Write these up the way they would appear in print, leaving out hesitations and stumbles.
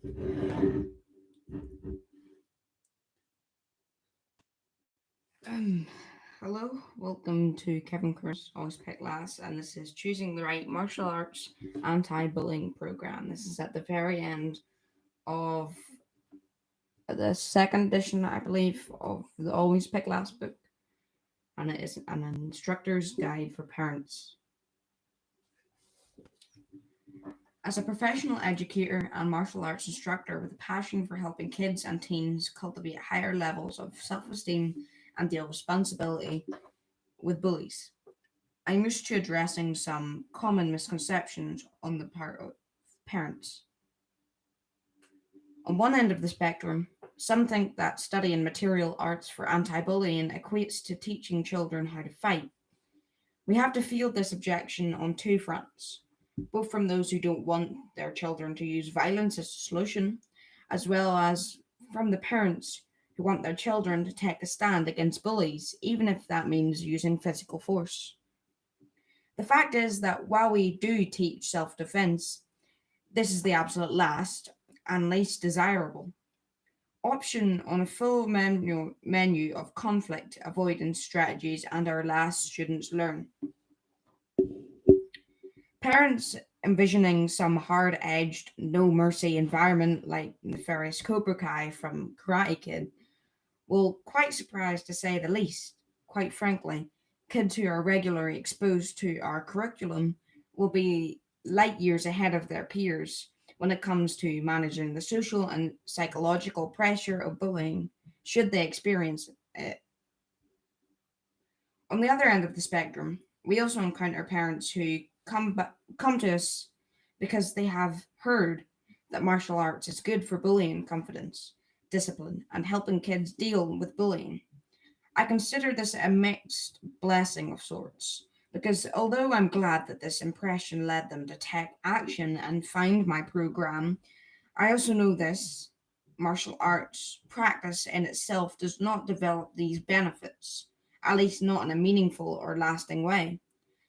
Um, Hello, welcome to Kevin Kearns Always Pick Last, and this is Choosing the Right Martial Arts Anti-Bullying Program. This is at the very end of the second edition, I believe, of the Always Pick Last book, and it is an instructor's guide for parents. As a professional educator and martial arts instructor with a passion for helping kids and teens cultivate higher levels of self-esteem and deal responsibility with bullies, I'm used to addressing some common misconceptions on the part of parents. On one end of the spectrum, some think that studying material arts for anti bullying equates to teaching children how to fight. We have to field this objection on two fronts, both from those who don't want their children to use violence as a solution, as well as from the parents who want their children to take a stand against bullies, even if that means using physical force. The fact is that while we do teach self defense, this is the absolute last and least desirable option on a full menu of conflict avoidance strategies, and our last students learn. Parents envisioning some hard edged, no mercy environment like nefarious Cobra Kai from Karate Kid will quite surprised to say the least. Quite frankly, kids who are regularly exposed to our curriculum will be light years ahead of their peers when it comes to managing the social and psychological pressure of bullying, should they experience it. On the other end of the spectrum, we also encounter parents who come to us because they have heard that martial arts is good for bullying confidence, discipline, and helping kids deal with bullying. I consider this a mixed blessing of sorts, because although I'm glad that this impression led them to take action and find my program, I also know this martial arts practice in itself does not develop these benefits, at least not in a meaningful or lasting way.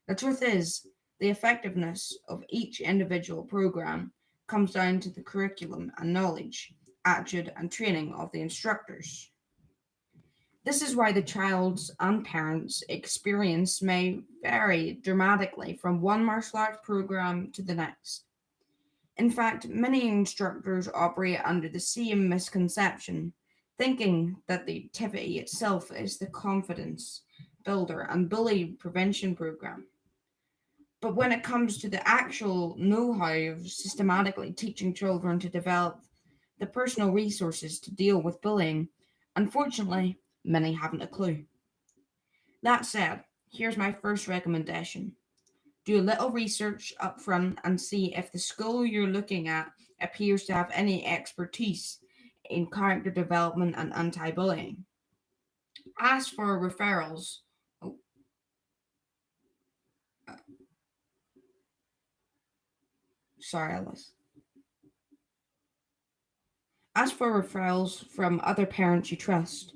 The truth is, the effectiveness of each individual program comes down to the curriculum and knowledge, attitude, and training of the instructors. This is why the child's and parents' experience may vary dramatically from one martial arts program to the next. In fact, many instructors operate under the same misconception, thinking that the activity itself is the confidence builder and bully prevention program. But when it comes to the actual know how of systematically teaching children to develop the personal resources to deal with bullying, unfortunately, many haven't a clue. That said, here's my first recommendation: do a little research up front and see if the school you're looking at appears to have any expertise in character development and anti bullying. Ask for referrals. Oh, uh, sorry, Alice. Ask for referrals from other parents you trust.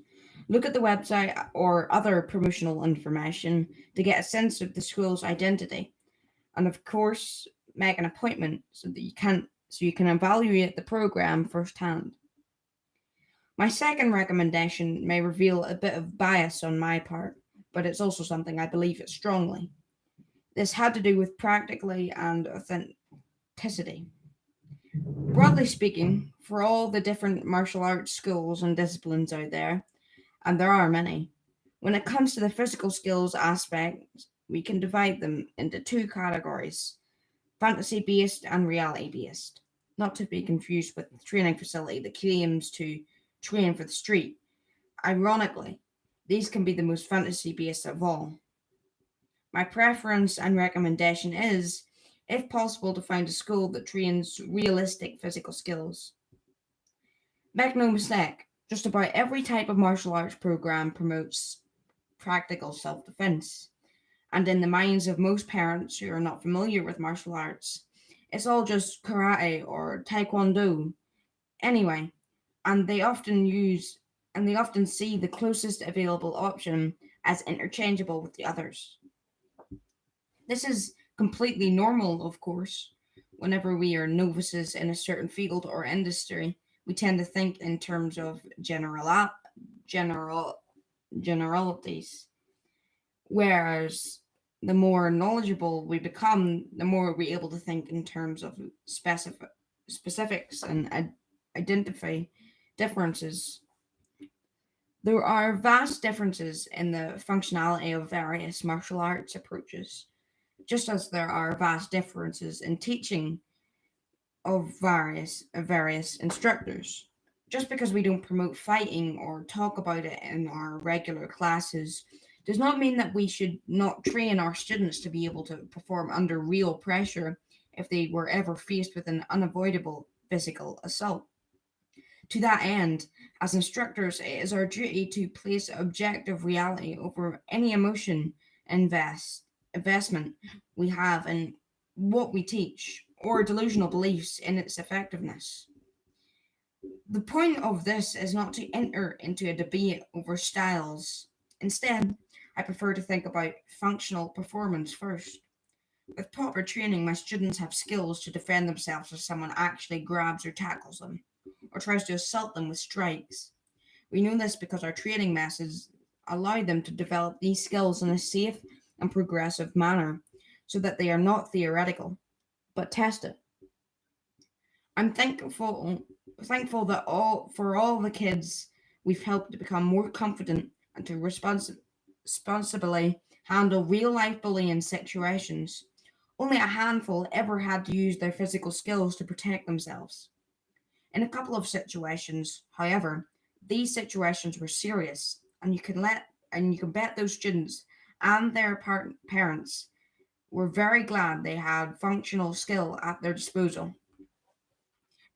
Look at the website or other promotional information to get a sense of the school's identity, and of course, make an appointment so you can evaluate the program firsthand. My second recommendation may reveal a bit of bias on my part, but it's also something I believe it strongly. This had to do with practically and authenticity. Broadly speaking, for all the different martial arts schools and disciplines out there, and there are many, when it comes to the physical skills aspect, we can divide them into two categories: fantasy based and reality based. Not to be confused with the training facility that claims to train for the street. Ironically, these can be the most fantasy based of all. My preference and recommendation is, if possible, to find a school that trains realistic physical skills. Make no mistake, just about every type of martial arts program promotes practical self defense. And in the minds of most parents who are not familiar with martial arts, it's all just karate or taekwondo. Anyway, and they often see the closest available option as interchangeable with the others. This is completely normal, of course. Whenever we are novices in a certain field or industry, we tend to think in terms of general generalities, whereas the more knowledgeable we become, the more we're able to think in terms of specifics and identify differences. There are vast differences in the functionality of various martial arts approaches, just as there are vast differences in teaching of various instructors. Just because we don't promote fighting or talk about it in our regular classes does not mean that we should not train our students to be able to perform under real pressure if they were ever faced with an unavoidable physical assault. To that end, as instructors, it is our duty to place objective reality over any investment we have in what we teach, or delusional beliefs in its effectiveness. The point of this is not to enter into a debate over styles. Instead, I prefer to think about functional performance first. With proper training, my students have skills to defend themselves if someone actually grabs or tackles them, or tries to assault them with strikes. We know this because our training methods allow them to develop these skills in a safe and progressive manner so that they are not theoretical, but tested. I'm thankful that all the kids we've helped to become more confident and to responsibly handle real life bullying situations. Only a handful ever had to use their physical skills to protect themselves. In a couple of situations, however, these situations were serious, and you can bet those students and their parents were very glad they had functional skill at their disposal.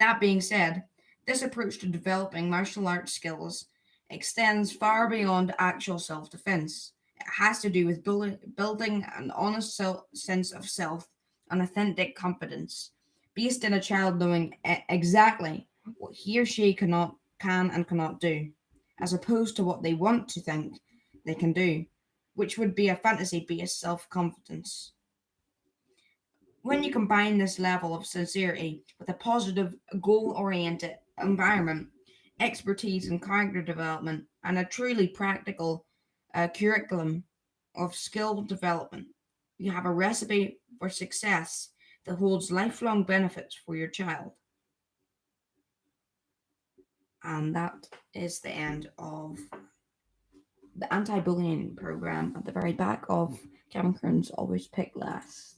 That being said, this approach to developing martial arts skills extends far beyond actual self defense. It has to do with building an honest sense of self and authentic confidence, based in a child knowing exactly what he or she can and cannot do, as opposed to what they want to think they can do, which would be a fantasy based self confidence. When you combine this level of sincerity with a positive, goal oriented environment, expertise in character development, and a truly practical curriculum of skill development, you have a recipe for success that holds lifelong benefits for your child. And that is the end of the anti bullying program at the very back of Kevin Kearns Always Pick Last.